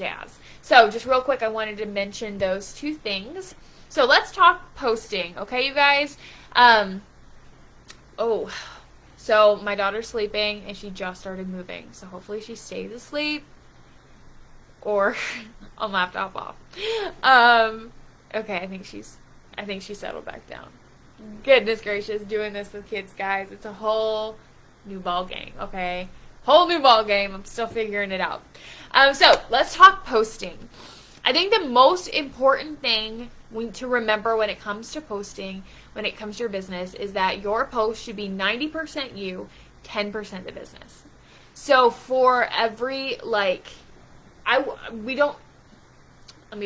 jazz. So just real quick, I wanted to mention those two things. So let's talk posting, okay, you guys? Oh, so my daughter's sleeping and she just started moving. So hopefully she stays asleep or I'm gonna have to hop off. Okay, I think she's settled back down. Goodness gracious, doing this with kids, guys. It's a whole new ball game, okay? Whole new ball game. I'm still figuring it out. So let's talk posting. I think the most important thing to remember when it comes to posting, when it comes to your business, is that your post should be 90% you, 10% the business. So for every, let me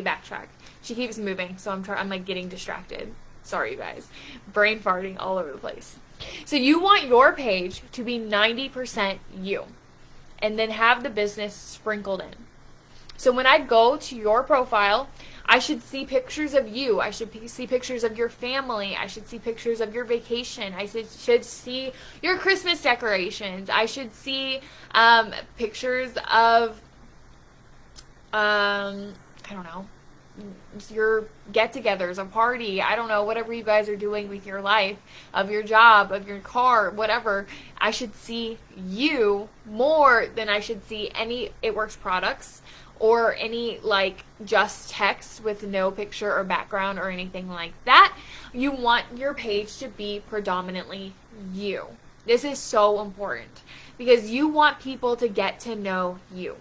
backtrack. She keeps moving, so I'm like getting distracted. Sorry, you guys. Brain farting all over the place. So you want your page to be 90% you, and then have the business sprinkled in. So when I go to your profile, I should see pictures of you. I should see pictures of your family. I should see pictures of your vacation. I should see your Christmas decorations. I should see pictures of, I don't know, your get-togethers, a party, I don't know, whatever you guys are doing with your life, of your job, of your car, whatever. I should see you more than I should see any It Works products or any just text with no picture or background or anything like that. You want your page to be predominantly you. This is so important because you want people to get to know you.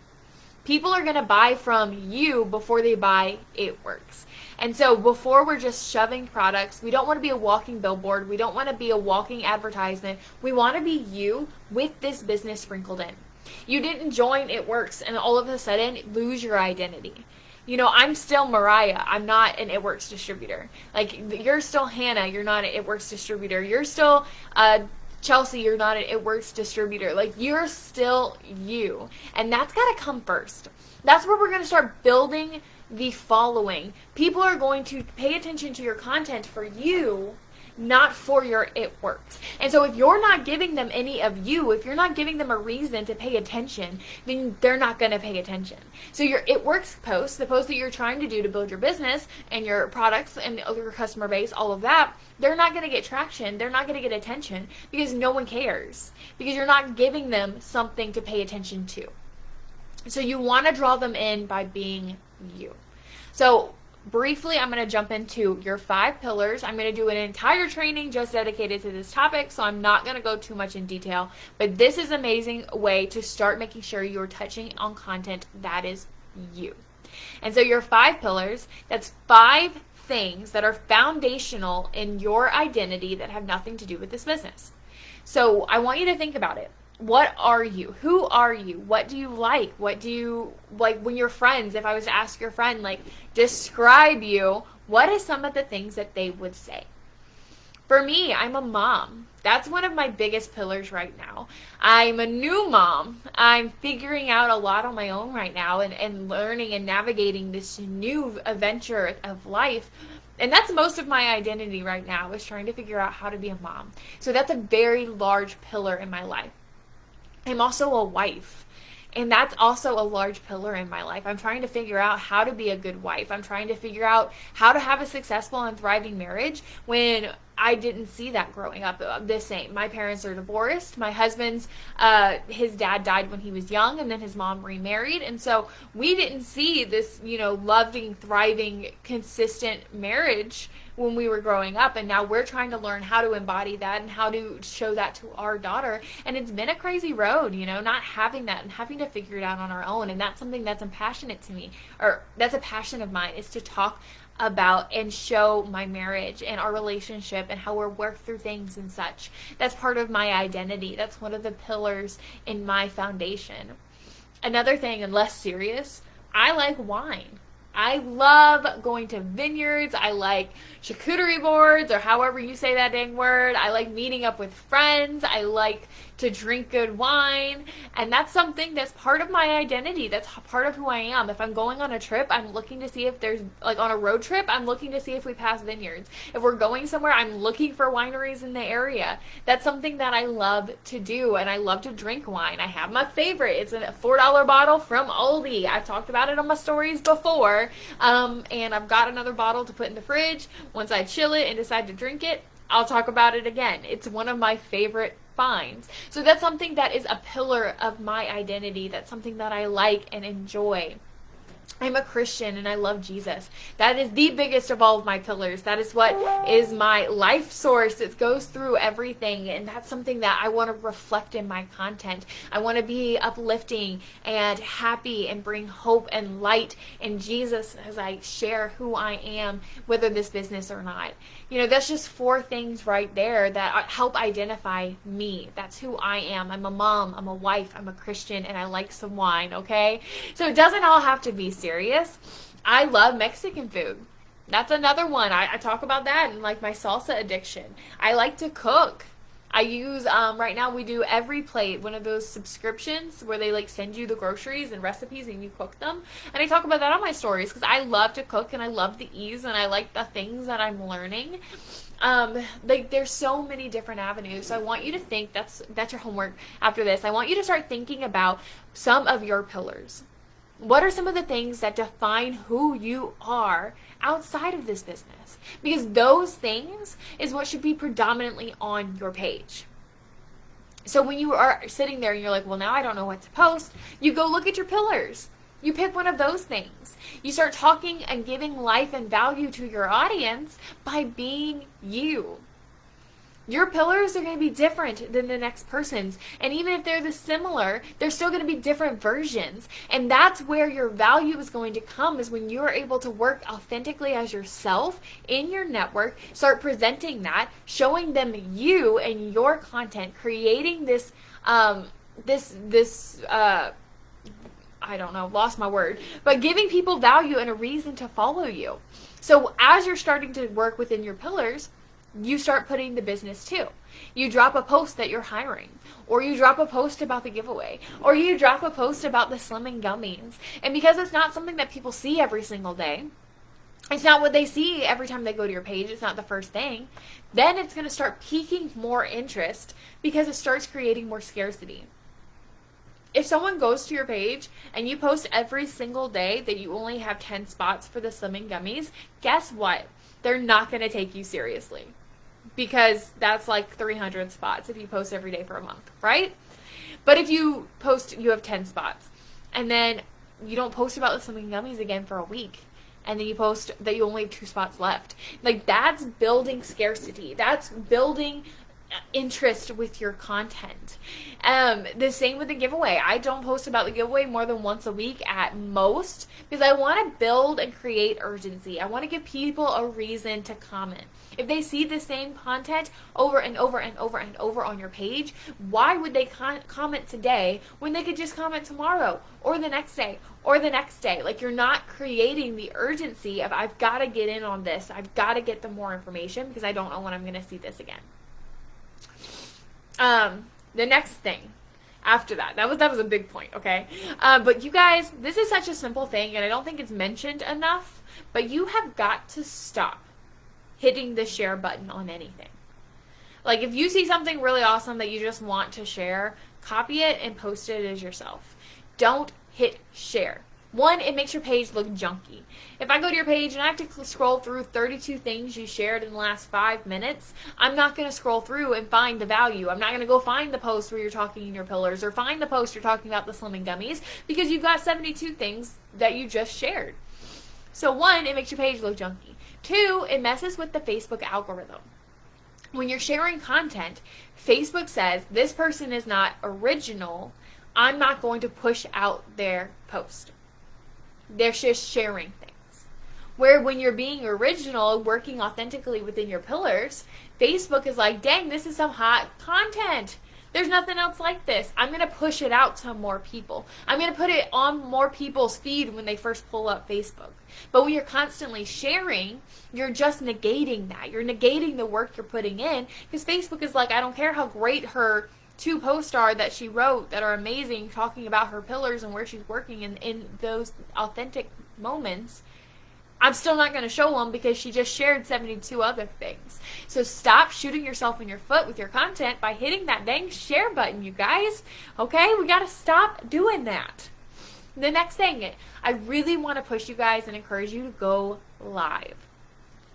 People are going to buy from you before they buy It Works. And so before we're just shoving products, we don't want to be a walking billboard. We don't want to be a walking advertisement. We want to be you with this business sprinkled in. You didn't join It Works and all of a sudden lose your identity. You know, I'm still Mariah. I'm not an It Works distributor. You're still Hannah. You're not an It Works distributor. You're still Chelsea, you're not an It Works distributor. You're still you. And that's got to come first. That's where we're going to start building the following. People are going to pay attention to your content for you, not for your It Works. And so if you're not giving them any of you, if you're not giving them a reason to pay attention, then they're not going to pay attention. So your It Works post, the post that you're trying to do to build your business and your products and your customer base, all of that, they're not going to get traction. They're not going to get attention because no one cares. Because you're not giving them something to pay attention to. So you want to draw them in by being you. So briefly, I'm going to jump into your 5 pillars. I'm going to do an entire training just dedicated to this topic, so I'm not going to go too much in detail. But this is an amazing way to start making sure you're touching on content that is you. And so your 5 pillars, that's 5 things that are foundational in your identity that have nothing to do with this business. So I want you to think about it. What are you? Who are you? What do you like? What do you like when you're friends? If I was to ask your friend, describe you, what are some of the things that they would say? For me, I'm a mom. That's one of my biggest pillars right now. I'm a new mom. I'm figuring out a lot on my own right now and learning and navigating this new adventure of life. And that's most of my identity right now, is trying to figure out how to be a mom. So that's a very large pillar in my life. I'm also a wife, and that's also a large pillar in my life. I'm trying to figure out how to be a good wife. I'm trying to figure out how to have a successful and thriving marriage when I didn't see that growing up the same. My parents are divorced. My husband's, his dad died when he was young, and then his mom remarried. And so we didn't see this, loving, thriving, consistent marriage when we were growing up. And now we're trying to learn how to embody that and how to show that to our daughter. And it's been a crazy road, not having that and having to figure it out on our own. And that's something that's passionate to me, or that's a passion of mine, is to talk about and show my marriage and our relationship and how we're worked through things and such. That's part of my identity. That's one of the pillars in my foundation. Another thing, and less serious, I like wine. I love going to vineyards. I like charcuterie boards, or however you say that dang word. I like meeting up with friends. I like to drink good wine. And that's something that's part of my identity. That's part of who I am. If I'm going on a trip, I'm looking to see if there's, like on a road trip, I'm looking to see if we pass vineyards. If we're going somewhere, I'm looking for wineries in the area. That's something that I love to do, and I love to drink wine. I have my favorite. It's a $4 bottle from Aldi. I've talked about it on my stories before, and I've got another bottle to put in the fridge. Once I chill it and decide to drink it, I'll talk about it again. It's one of my favorite finds. So that's something that is a pillar of my identity. That's something that I like and enjoy. I'm a Christian and I love Jesus. That is the biggest of all of my pillars. That is what is my life source. It goes through everything, and that's something that I want to reflect in my content. I want to be uplifting and happy and bring hope and light in Jesus as I share who I am, whether this business or not. You know, that's just 4 things right there that help identify me. That's who I am. I'm a mom, I'm a wife, I'm a Christian, and I like some wine, okay? So it doesn't all have to be serious. I love Mexican food. That's another one. I talk about that and like my salsa addiction. I like to cook. I use, right now we do Every Plate, one of those subscriptions where they like send you the groceries and recipes and you cook them. And I talk about that on my stories because I love to cook and I love the ease and I like the things that I'm learning. Like there's so many different avenues. So I want you to think, that's your homework after this. I want you to start thinking about some of your pillars. What are some of the things that define who you are outside of this business? Because those things is what should be predominantly on your page. So when you are sitting there and you're like, well, now I don't know what to post, you go look at your pillars. You pick one of those things. You start talking and giving life and value to your audience by being you. Your pillars are going to be different than the next person's. And even if they're similar, they're still going to be different versions. And that's where your value is going to come, is when you're able to work authentically as yourself in your network, start presenting that, showing them you and your content, creating this, I don't know, lost my word, but giving people value and a reason to follow you. So as you're starting to work within your pillars, you start putting the business too. You drop a post that you're hiring, or you drop a post about the giveaway, or you drop a post about the Slimming Gummies. And because it's not something that people see every single day, it's not what they see every time they go to your page, it's not the first thing, then it's going to start piquing more interest because it starts creating more scarcity. If someone goes to your page and you post every single day that you only have 10 spots for the Slimming Gummies, guess what? They're not going to take you seriously, because that's like 300 spots if you post every day for a month, right? But if you post, you have 10 spots, and then you don't post about the Slimming Gummies again for a week, and then you post that you only have 2 spots left. Like, that's building scarcity. That's building interest with your content. The same with the giveaway. I don't post about the giveaway more than once a week at most, because I want to build and create urgency. I want to give people a reason to comment. If they see the same content over and over and over and over on your page, why would they comment today when they could just comment tomorrow or the next day or the next day? Like, you're not creating the urgency of, I've got to get in on this. I've got to get them more information because I don't know when I'm going to see this again. The next thing after that was a big point, okay? But you guys, this is such a simple thing, and I don't think it's mentioned enough, but you have got to stop hitting the share button on anything. Like, if you see something really awesome that you just want to share, copy it and post it as yourself. Don't hit share. One, it makes your page look junky. If I go to your page and I have to scroll through 32 things you shared in the last 5 minutes, I'm not going to scroll through and find the value. I'm not going to go find the post where you're talking in your pillars, or find the post you're talking about the Slimming Gummies, because you've got 72 things that you just shared. So 1, it makes your page look junky. 2, it messes with the Facebook algorithm. When you're sharing content, Facebook says, this person is not original. I'm not going to push out their post. They're just sharing things. Where when you're being original, working authentically within your pillars, Facebook is like, dang, this is some hot content. There's nothing else like this. I'm going to push it out to more people. I'm going to put it on more people's feed when they first pull up Facebook. But when you're constantly sharing, you're just negating that. You're negating the work you're putting in, because Facebook is like, I don't care how great her two posts are that she wrote that are amazing, talking about her pillars and where she's working in those authentic moments, I'm still not going to show them because she just shared 72 other things. So stop shooting yourself in your foot with your content by hitting that dang share button, you guys. Okay? We got to stop doing that. The next thing, I really want to push you guys and encourage you to go live.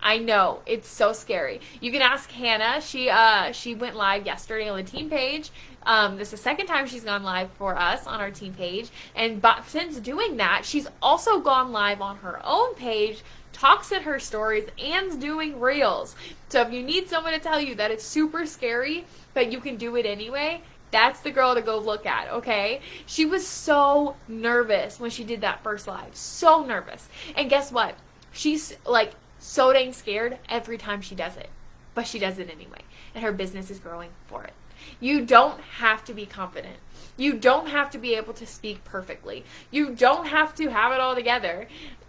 I know, it's so scary. You can ask Hannah. She went live yesterday on the team page. This is the second time she's gone live for us on our team page. And since doing that, she's also gone live on her own page, talks in her stories, and doing reels. So if you need someone to tell you that it's super scary, but you can do it anyway, that's the girl to go look at, okay? She was so nervous when she did that first live. So nervous. And guess what? She's like so dang scared every time she does it. But she does it anyway. And her business is growing for it. You don't have to be confident. You don't have to be able to speak perfectly. You don't have to have it all together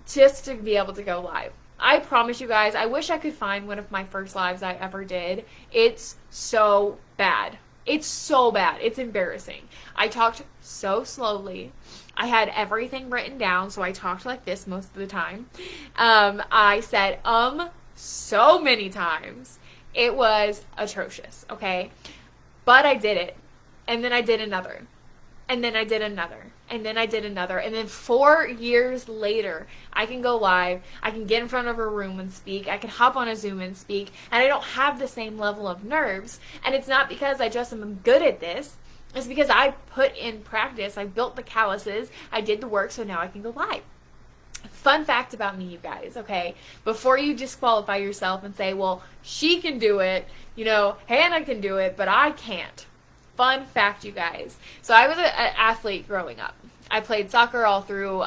just to be able to go live. I promise you guys, I wish I could find one of my first lives I ever did. It's so bad. It's so bad. It's embarrassing. I talked so slowly. I had everything written down, so I talked like this most of the time. I said so many times. It was atrocious, okay? But I did it. And then I did another. And then I did another. And then I did another. And then 4 years later, I can go live. I can get in front of a room and speak. I can hop on a Zoom and speak. And I don't have the same level of nerves. And it's not because I just am good at this. It's because I put in practice. I built the calluses. I did the work, so now I can go live. Fun fact about me, you guys, okay? Before you disqualify yourself and say, well, she can do it, Hannah can do it, but I can't. Fun fact, you guys. So I was an athlete growing up. I played soccer all through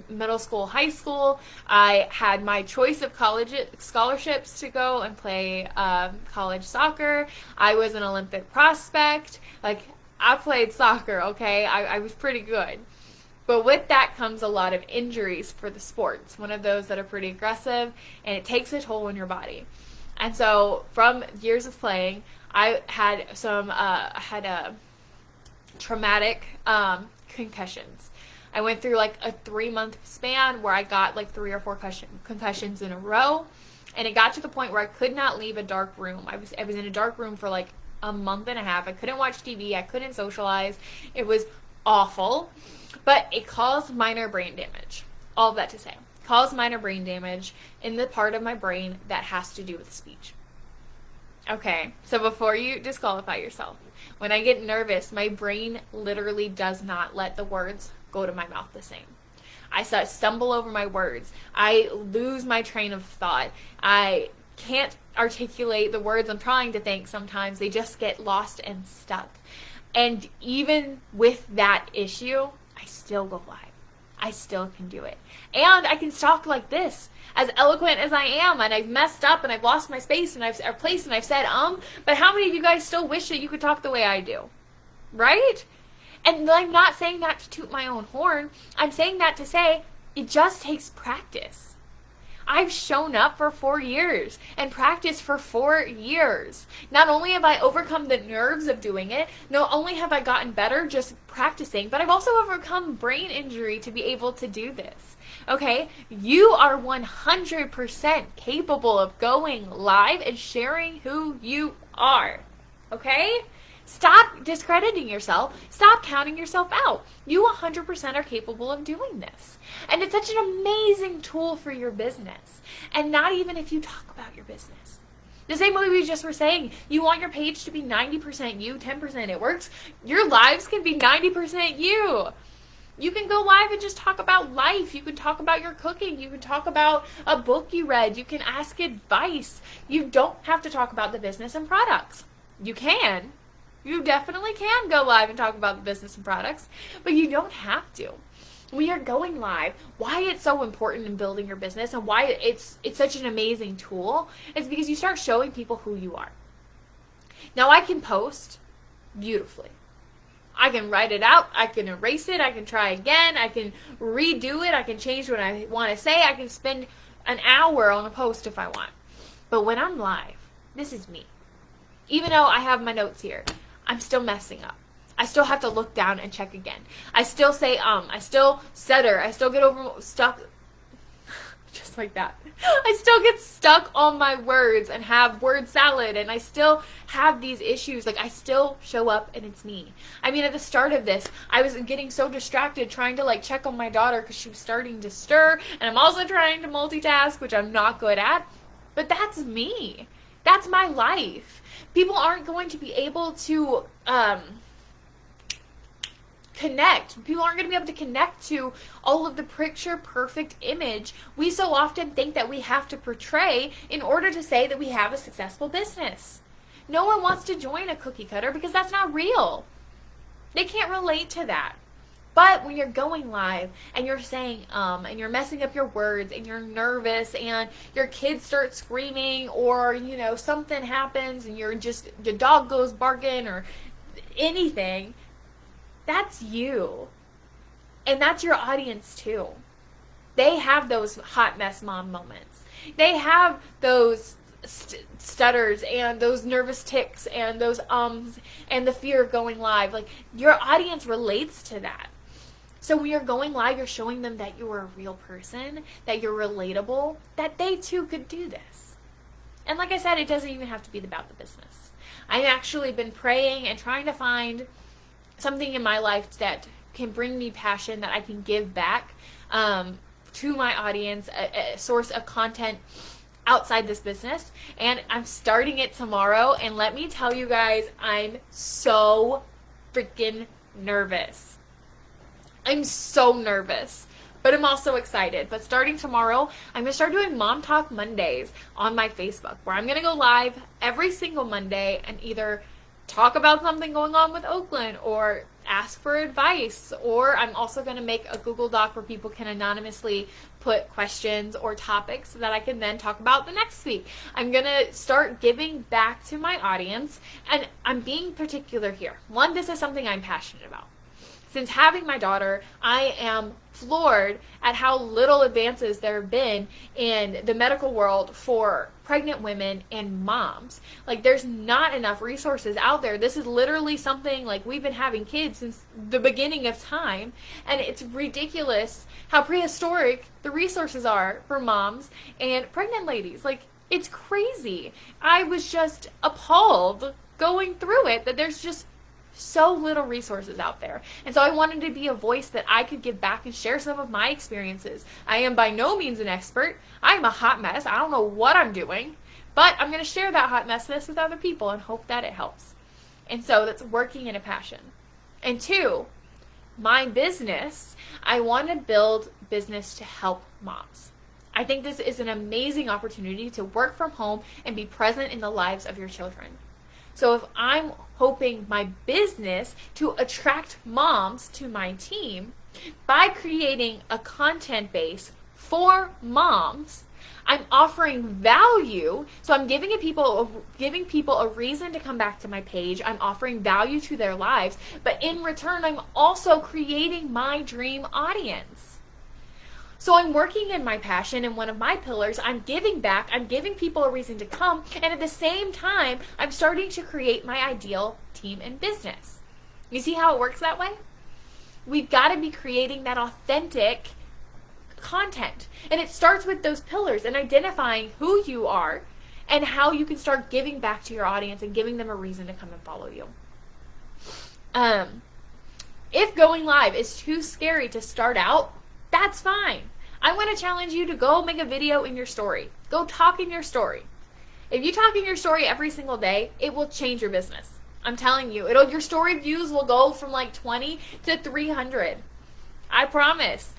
middle school, high school. I had my choice of college scholarships to go and play college soccer. I was an Olympic prospect. Like, I played soccer, okay? I was pretty good. But with that comes a lot of injuries for the sports. One of those that are pretty aggressive, and it takes a toll on your body. And so from years of playing, I had traumatic concussions. I went through like a 3-month span where I got like 3 or 4 concussions in a row. And it got to the point where I could not leave a dark room. I was in a dark room for like a month and a half. I couldn't watch TV. I couldn't socialize. It was awful. But it caused minor brain damage. All of that to say. Caused minor brain damage in the part of my brain that has to do with speech. Okay, so before you disqualify yourself, when I get nervous, my brain literally does not let the words go to my mouth the same. I stumble over my words. I lose my train of thought. I can't articulate the words I'm trying to think sometimes. They just get lost and stuck. And even with that issue, I still go live. I still can do it. And I can talk like this, as eloquent as I am, and I've messed up and I've lost my space and I've place and I've said but how many of you guys still wish that you could talk the way I do? Right? And I'm not saying that to toot my own horn. I'm saying that to say it just takes practice. I've shown up for 4 years and practiced for 4 years. Not only have I overcome the nerves of doing it, not only have I gotten better just practicing, but I've also overcome brain injury to be able to do this. Okay? You are 100% capable of going live and sharing who you are. Okay? Stop discrediting yourself. Stop counting yourself out. You 100% are capable of doing this. And it's such an amazing tool for your business. And not even if you talk about your business. The same way we just were saying, you want your page to be 90% you, 10% it works. Your lives can be 90% you. You can go live and just talk about life. You can talk about your cooking. You can talk about a book you read. You can ask advice. You don't have to talk about the business and products. You can. You definitely can go live and talk about the business and products, but you don't have to. We are going live. Why it's so important in building your business and why it's such an amazing tool is because you start showing people who you are. Now I can post beautifully. I can write it out. I can erase it. I can try again. I can redo it. I can change what I want to say. I can spend an hour on a post if I want. But when I'm live, this is me. Even though I have my notes here, I'm still messing up. I still have to look down and check again. I still say I still stutter, I still get stuck just like that. I still get stuck on my words and have word salad, and I still have these issues. Like, I still show up and it's me. I mean, at the start of this, I was getting so distracted trying to like check on my daughter because she was starting to stir, and I'm also trying to multitask, which I'm not good at. But that's me. That's my life. People aren't going to be able to connect. People aren't going to be able to connect to all of the picture perfect image we so often think that we have to portray in order to say that we have a successful business. No one wants to join a cookie cutter because that's not real. They can't relate to that. But when you're going live and you're saying and you're messing up your words and you're nervous and your kids start screaming, or you know something happens and your dog goes barking or anything, that's you. And that's your audience too. They have those hot mess mom moments. They have those stutters and those nervous tics and those and the fear of going live. Like, your audience relates to that. So when you're going live, you're showing them that you're a real person, that you're relatable, that they too could do this. And like I said, it doesn't even have to be about the business. I've actually been praying and trying to find something in my life that can bring me passion, that I can give back to my audience, a source of content outside this business. And I'm starting it tomorrow. And let me tell you guys, I'm so freaking nervous. I'm so nervous, but I'm also excited. But starting tomorrow, I'm going to start doing Mom Talk Mondays on my Facebook, where I'm going to go live every single Monday and either talk about something going on with Oakland or ask for advice, or I'm also going to make a Google Doc where people can anonymously put questions or topics that I can then talk about the next week. I'm going to start giving back to my audience, and I'm being particular here. One, this is something I'm passionate about. Since having my daughter, I am floored at how little advances there have been in the medical world for pregnant women and moms. Like, there's not enough resources out there. This is literally something like we've been having kids since the beginning of time, and it's ridiculous how prehistoric the resources are for moms and pregnant ladies. Like, it's crazy. I was just appalled going through it that there's just so little resources out there. And so I wanted to be a voice that I could give back and share some of my experiences. I am by no means an expert. I am a hot mess. I don't know what I'm doing, but I'm going to share that hot messness with other people and hope that it helps. And so that's working in a passion. And two, my business, I want to build business to help moms. I think this is an amazing opportunity to work from home and be present in the lives of your children. So if I'm hoping my business to attract moms to my team by creating a content base for moms, I'm offering value. So I'm giving people a reason to come back to my page. I'm offering value to their lives, but in return, I'm also creating my dream audience. So I'm working in my passion, and one of my pillars, I'm giving back, I'm giving people a reason to come, and at the same time, I'm starting to create my ideal team and business. You see how it works that way? We've got to be creating that authentic content. And it starts with those pillars and identifying who you are and how you can start giving back to your audience and giving them a reason to come and follow you. If going live is too scary to start out, that's fine. I want to challenge you to go make a video in your story. Go talk in your story. If you talk in your story every single day, it will change your business. I'm telling you, your story views will go from like 20 to 300. I promise.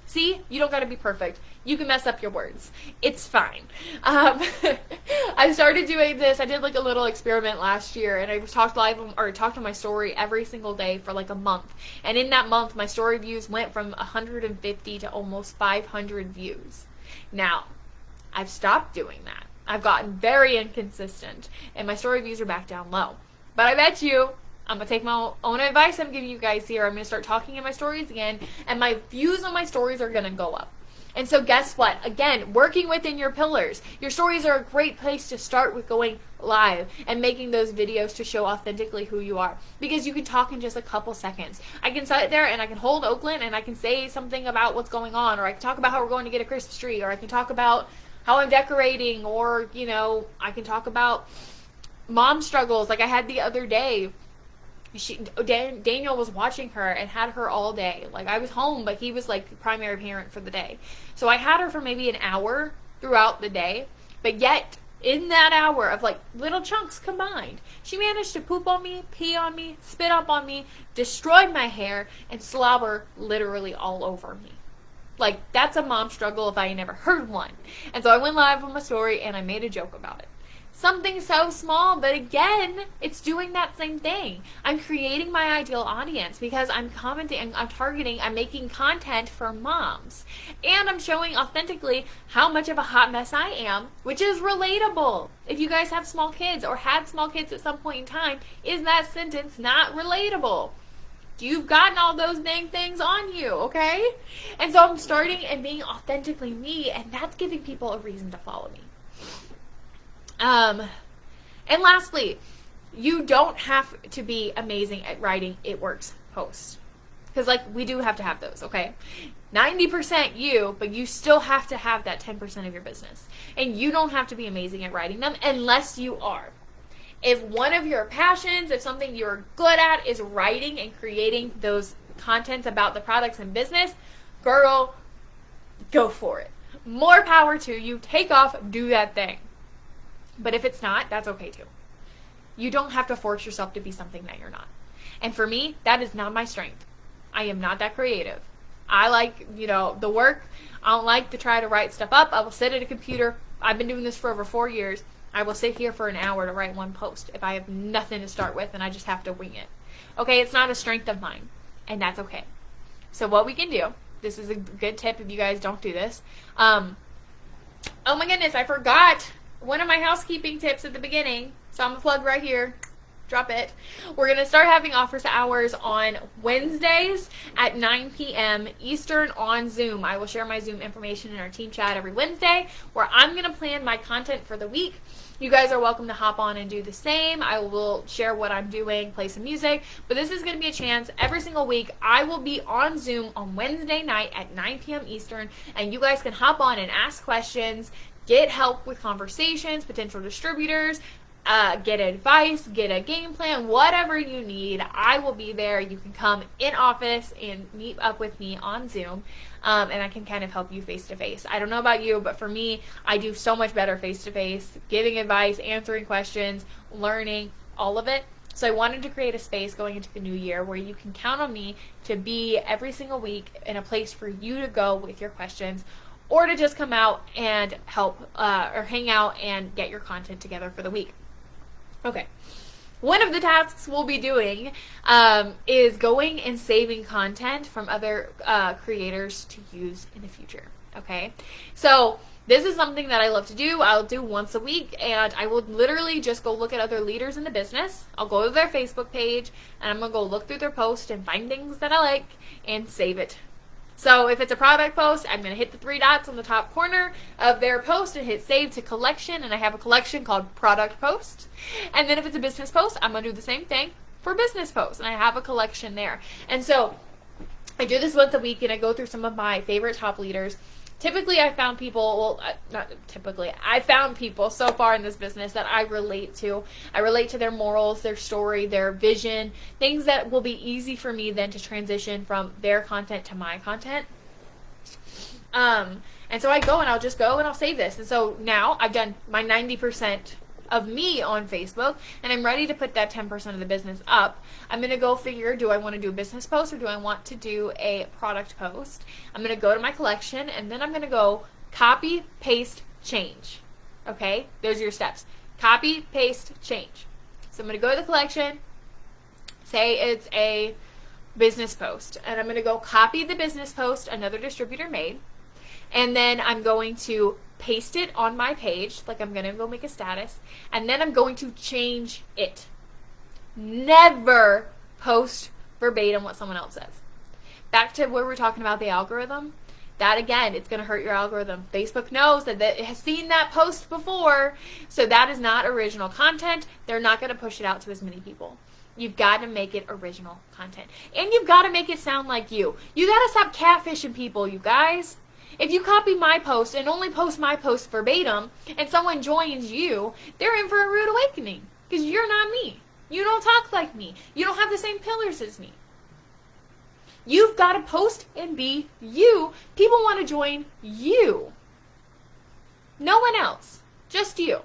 See, you don't got to be perfect. You can mess up your words. It's fine. I started doing this. I did like a little experiment last year, and I talked on my story every single day for like a month. And in that month, my story views went from 150 to almost 500 views. Now, I've stopped doing that. I've gotten very inconsistent, and my story views are back down low. But I bet you, I'm going to take my own advice I'm giving you guys here. I'm going to start talking in my stories again, and my views on my stories are going to go up. And so guess what? Again, working within your pillars. Your stories are a great place to start with going live and making those videos to show authentically who you are. Because you can talk in just a couple seconds. I can sit there and I can hold Oakland and I can say something about what's going on, or I can talk about how we're going to get a Christmas tree, or I can talk about how I'm decorating, or, you know, I can talk about mom struggles like I had the other day. Daniel was watching her and had her all day. Like, I was home, but he was like the primary parent for the day. So I had her for maybe an hour throughout the day, but yet in that hour of like little chunks combined, she managed to poop on me, pee on me, spit up on me, destroyed my hair, and slobber literally all over me. Like, that's a mom struggle if I never heard one. And so I went live on my story and I made a joke about it. Something so small, but again, it's doing that same thing. I'm creating my ideal audience because I'm commenting, I'm targeting, I'm making content for moms. And I'm showing authentically how much of a hot mess I am, which is relatable. If you guys have small kids or had small kids at some point in time, is that sentence not relatable? You've gotten all those dang things on you, okay? And so I'm starting and being authentically me, and that's giving people a reason to follow me. And lastly, you don't have to be amazing at writing It Works posts. Because, like, we do have to have those, okay? 90% you, but you still have to have that 10% of your business. And you don't have to be amazing at writing them unless you are. If one of your passions, if something you're good at is writing and creating those contents about the products and business, girl, go for it. More power to you. Take off, do that thing. But if it's not, that's okay too. You don't have to force yourself to be something that you're not. And for me, that is not my strength. I am not that creative. I like, the work. I don't like to try to write stuff up. I will sit at a computer. I've been doing this for over 4 years. I will sit here for an hour to write one post if I have nothing to start with and I just have to wing it. Okay, it's not a strength of mine, and that's okay. So what we can do, this is a good tip if you guys don't do this. Oh my goodness, I forgot one of my housekeeping tips at the beginning, so I'm going to plug right here. Drop it. We're going to start having offers hours on Wednesdays at 9 p.m. Eastern on Zoom. I will share my Zoom information in our team chat every Wednesday, where I'm going to plan my content for the week. You guys are welcome to hop on and do the same. I will share what I'm doing, play some music, but this is going to be a chance every single week. I will be on Zoom on Wednesday night at 9 p.m. Eastern, and you guys can hop on and ask questions, get help with conversations, potential distributors, get advice, get a game plan, whatever you need. I will be there. You can come in office and meet up with me on Zoom, and I can kind of help you face to face. I don't know about you, but for me, I do so much better face to face, giving advice, answering questions, learning, all of it. So I wanted to create a space going into the new year where you can count on me to be every single week in a place for you to go with your questions, or to just come out and help or hang out and get your content together for the week. Okay, one of the tasks we'll be doing is going and saving content from other creators to use in the future, okay? So this is something that I love to do. I'll do once a week, and I will literally just go look at other leaders in the business. I'll go to their Facebook page, and I'm going to go look through their post and find things that I like and save it. So if it's a product post, I'm going to hit the 3 dots on the top corner of their post and hit save to collection, and I have a collection called product post. And then if it's a business post, I'm going to do the same thing for business posts, and I have a collection there. And so I do this once a week, and I go through some of my favorite top leaders. Typically, I found people, I found people so far in this business that I relate to. I relate to their morals, their story, their vision, things that will be easy for me then to transition from their content to my content. And so I go and I'll just go and I'll save this. And so now I've done my 90% of me on Facebook, and I'm ready to put that 10% of the business up. I'm going to go figure, do I want to do a business post or do I want to do a product post? I'm going to go to my collection, and then I'm going to go copy, paste, change. Okay? Those are your steps. Copy, paste, change. So I'm going to go to the collection, say it's a business post, and I'm going to go copy the business post another distributor made, and then I'm going to paste it on my page, like I'm going to go make a status, and then I'm going to change it. Never post verbatim what someone else says. Back to where we're talking about the algorithm. that again, it's going to hurt your algorithm. Facebook knows that it has seen that post before, so that is not original content. They're not going to push it out to as many people. You've got to make it original content. And you've got to make it sound like you. You got to stop catfishing people, you guys. If you copy my post and only post my post verbatim, and someone joins you, they're in for a rude awakening. Because you're not me. You don't talk like me. You don't have the same pillars as me. You've got to post and be you. People want to join you. No one else. Just you.